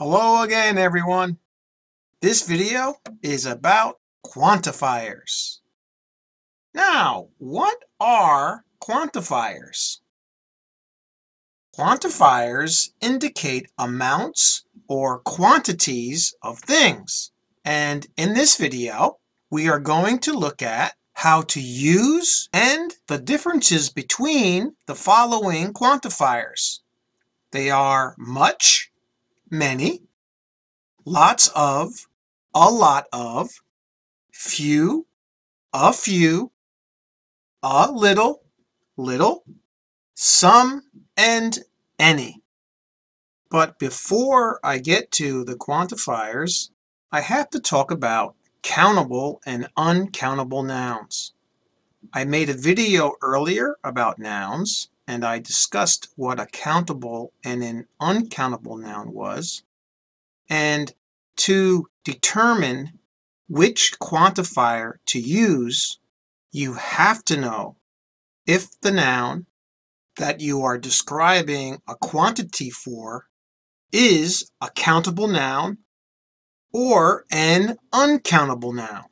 Hello again, everyone. This video is about quantifiers. Now, what are quantifiers? Quantifiers indicate amounts or quantities of things. And in this video, we are going to look at how to use and the differences between the following quantifiers. They are much, many, lots of, a lot of, few, a little, little, some, and any. But before I get to the quantifiers, I have to talk about countable and uncountable nouns. I made a video earlier about nouns, and I discussed what a countable and an uncountable noun was. And to determine which quantifier to use, you have to know if the noun that you are describing a quantity for is a countable noun or an uncountable noun.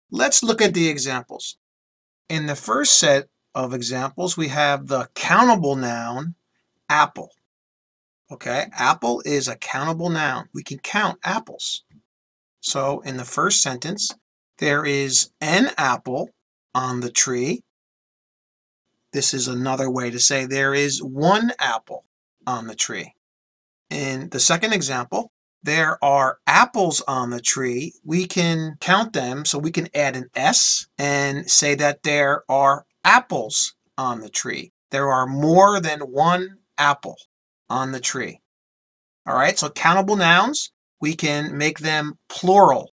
Let's look at the examples. In the first set of examples, we have the countable noun apple. Okay, apple is a countable noun. We can count apples. So in the first sentence, there is an apple on the tree. This is another way to say there is one apple on the tree. In the second example, there are apples on the tree. We can count them, so we can add an S and say that there are apples on the tree. There are more than one apple on the tree. All right, so countable nouns, we can make them plural.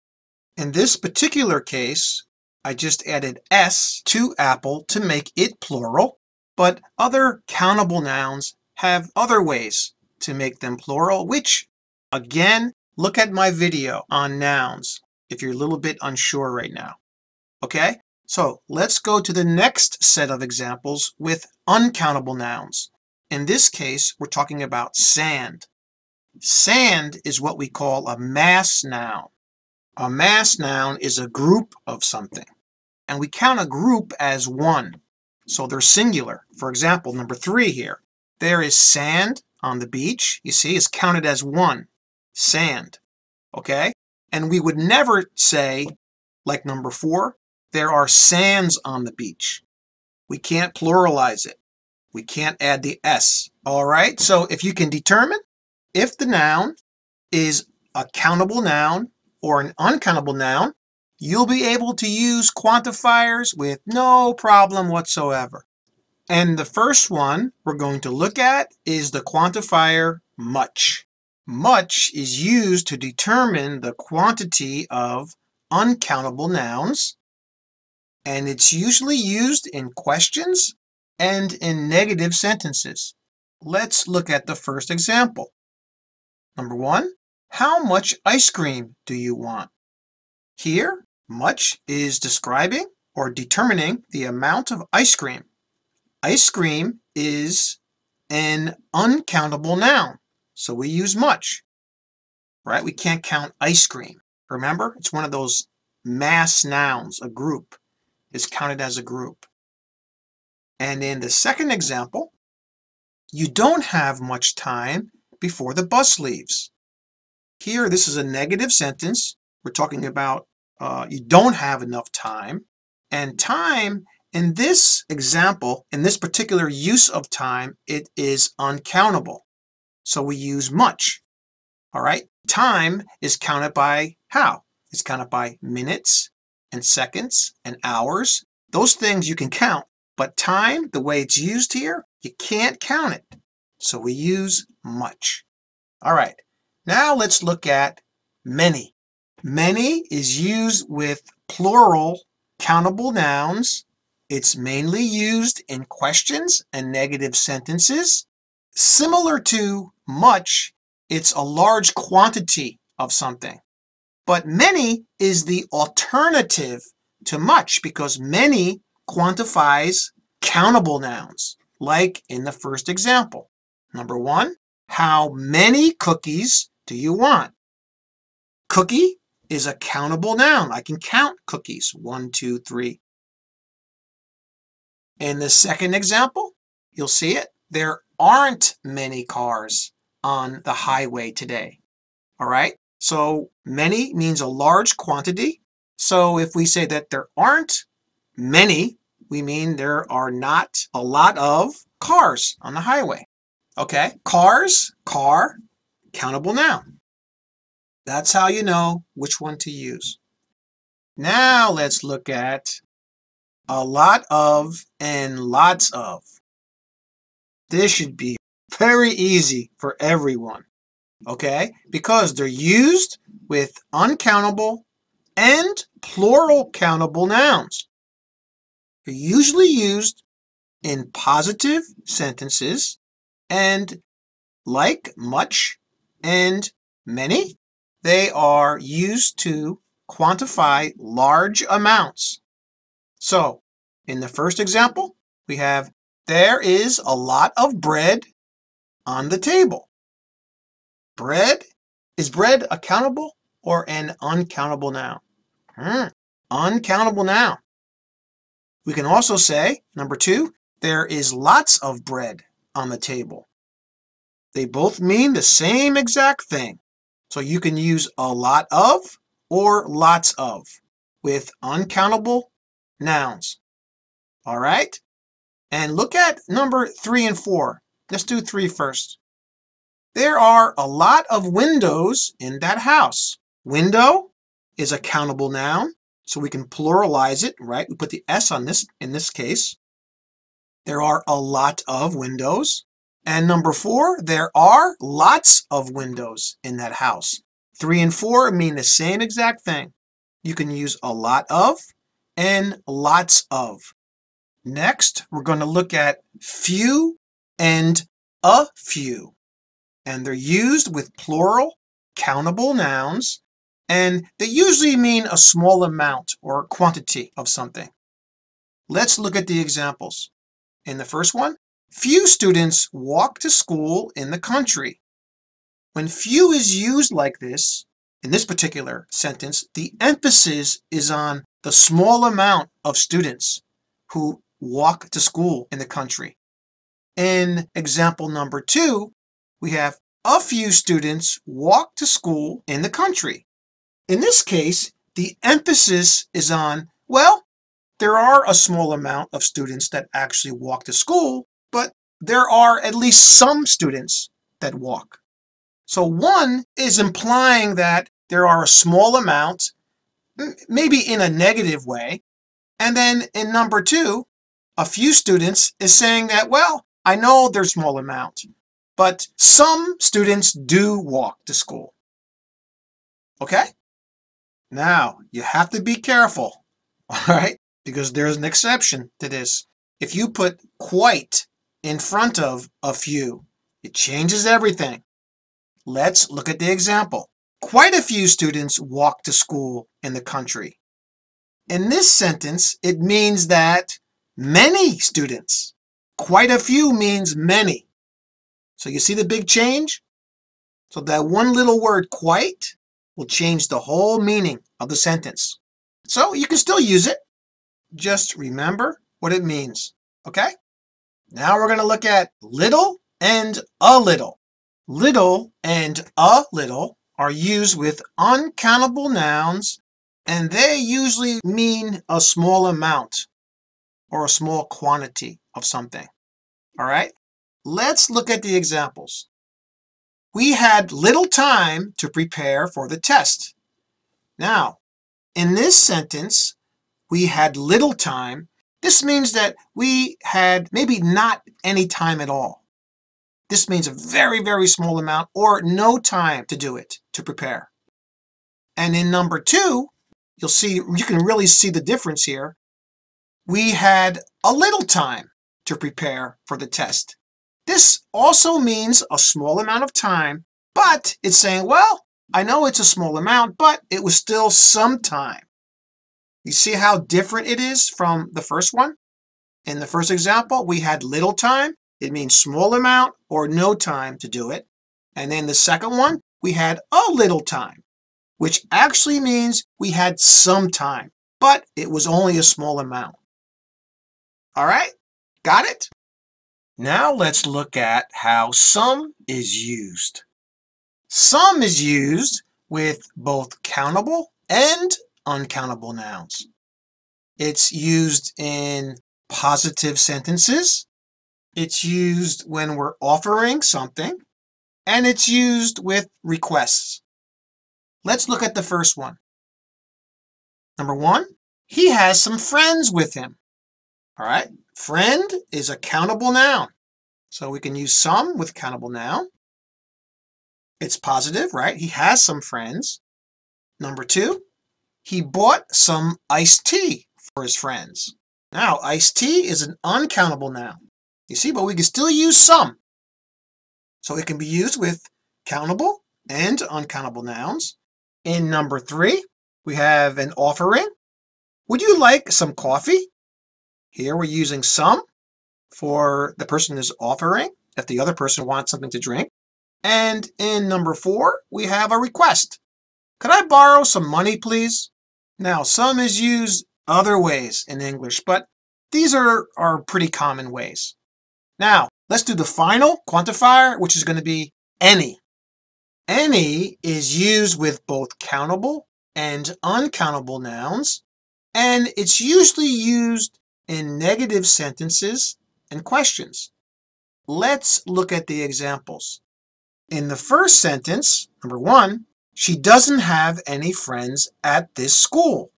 In this particular case, I just added S to apple to make it plural, but other countable nouns have other ways to make them plural, which, again, look at my video on nouns if you're a little bit unsure right now. Okay, so let's go to the next set of examples with uncountable nouns. In this case, we're talking about sand. Sand is what we call a mass noun. A mass noun is a group of something, and we count a group as one, so they're singular. For example, number 3 here. There is sand on the beach. You see, it's counted as one. Sand. Okay? And we would never say, like number 4, there are sands on the beach. We can't pluralize it. We can't add the S. All right? So if you can determine if the noun is a countable noun or an uncountable noun, you'll be able to use quantifiers with no problem whatsoever. And the first one we're going to look at is the quantifier much. Much is used to determine the quantity of uncountable nouns, and it's usually used in questions and in negative sentences. Let's look at the first example. Number 1, how much ice cream do you want? Here, much is describing or determining the amount of ice cream. Ice cream is an uncountable noun, so we use much, right? We can't count ice cream. Remember, it's one of those mass nouns, a group. It's counted as a group. And in the second example, you don't have much time before the bus leaves. Here, this is a negative sentence. We're talking about you don't have enough time. And time, in this example, in this particular use of time, it is uncountable. So we use much. All right? Time is counted by how? It's counted by minutes and seconds and hours. Those things you can count. But time, the way it's used here, you can't count it. So we use much. All right, now let's look at many. Many is used with plural countable nouns. It's mainly used in questions and negative sentences. Similar to much, it's a large quantity of something. But many is the alternative to much because many quantifies countable nouns, like in the first example. Number 1, How many cookies do you want? Cookie is a countable noun. I can count cookies. 1, 2, 3. In the second example, you'll see it. There aren't many cars on the highway today. All right? So many means a large quantity. So if we say that there aren't many, we mean there are not a lot of cars on the highway. Okay? Cars, car, countable noun. That's how you know which one to use. Now let's look at a lot of and lots of. This should be very easy for everyone, okay? Because they're used with uncountable and plural countable nouns. They're usually used in positive sentences and like much and many. They are used to quantify large amounts. So, in the first example, we have, there is a lot of bread on the table. Bread? Is bread a countable or an uncountable noun? Uncountable noun. We can also say, number 2, there is lots of bread on the table. They both mean the same exact thing. So you can use a lot of or lots of with uncountable nouns. All right? And look at number 3 and 4. Let's do 3 first. There are a lot of windows in that house. Window is a countable noun, so we can pluralize it, right? We put the S on this in this case. There are a lot of windows. And number 4, there are lots of windows in that house. 3 and 4 mean the same exact thing. You can use a lot of and lots of. Next, we're going to look at few and a few. And they're used with plural countable nouns, and they usually mean a small amount or quantity of something. Let's look at the examples. In the first one, few students walk to school in the country. When few is used like this, in this particular sentence, the emphasis is on the small amount of students who walk to school in the country. In example number 2, we have a few students walk to school in the country. In this case, the emphasis is on, well, there are a small amount of students that actually walk to school, but there are at least some students that walk. So 1 is implying that there are a small amount, maybe in a negative way. And then in number 2, a few students is saying that, well, I know there's a small amount, but some students do walk to school. Okay? Now, you have to be careful, all right? Because there's an exception to this. If you put quite in front of a few, it changes everything. Let's look at the example. Quite a few students walk to school in the country. In this sentence, it means that many students. Quite a few means many. So you see the big change? So that one little word quite will change the whole meaning of the sentence. So you can still use it. Just remember what it means. Okay? Now we're going to look at little and a little. Little and a little are used with uncountable nouns, and they usually mean a small amount or a small quantity of something. All right? Let's look at the examples. We had little time to prepare for the test. Now, in this sentence, we had little time. This means that we had maybe not any time at all. This means a very, very small amount or no time to do it, to prepare. And in number 2, you can really see the difference here. We had a little time to prepare for the test. This also means a small amount of time, but it's saying, well, I know it's a small amount, but it was still some time. You see how different it is from the first one? In the first example, we had little time. It means small amount or no time to do it. And then the second one, we had a little time, which actually means we had some time, but it was only a small amount. All right, got it? Now let's look at how some is used. Some is used with both countable and uncountable nouns. It's used in positive sentences. It's used when we're offering something. And it's used with requests. Let's look at the first one. Number one, he has some friends with him. All right, friend is a countable noun. So we can use some with countable noun. It's positive, right? He has some friends. Number two, he bought some iced tea for his friends. Now, iced tea is an uncountable noun. You see, but we can still use some. So it can be used with countable and uncountable nouns. In number three, we have an offering. Would you like some coffee? Here we're using some for the person is offering, if the other person wants something to drink. And in number four, we have a request. Could I borrow some money, please? Now, some is used other ways in English, but these are pretty common ways. Now, let's do the final quantifier, which is going to be any. Any is used with both countable and uncountable nouns, and it's usually used in negative sentences and questions. Let's look at the examples. In the first sentence, number one, she doesn't have any friends at this school.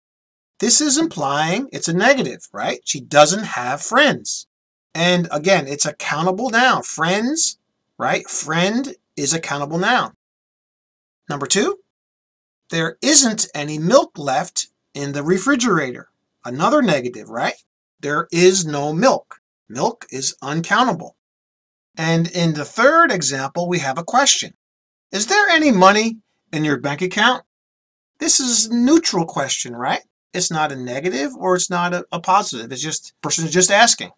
This is implying it's a negative, right? She doesn't have friends. And again, it's a countable noun. Friends, right? Friend is a countable noun. Number two, there isn't any milk left in the refrigerator. Another negative, right? There is no milk. Milk is uncountable. And in the third example, we have a question. Is there any money in your bank account? This is a neutral question, right? It's not a negative or it's not a positive. It's just, the person is just asking,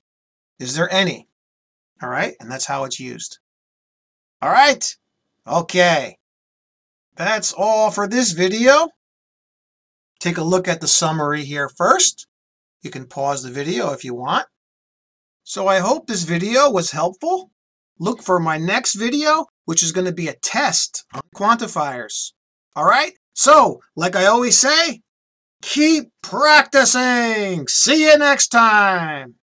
is there any? All right, and that's how it's used. All right, okay. That's all for this video. Take a look at the summary here first. You can pause the video if you want. So I hope this video was helpful. Look for my next video, which is going to be a test on quantifiers. All right? So, like I always say, keep practicing. See you next time.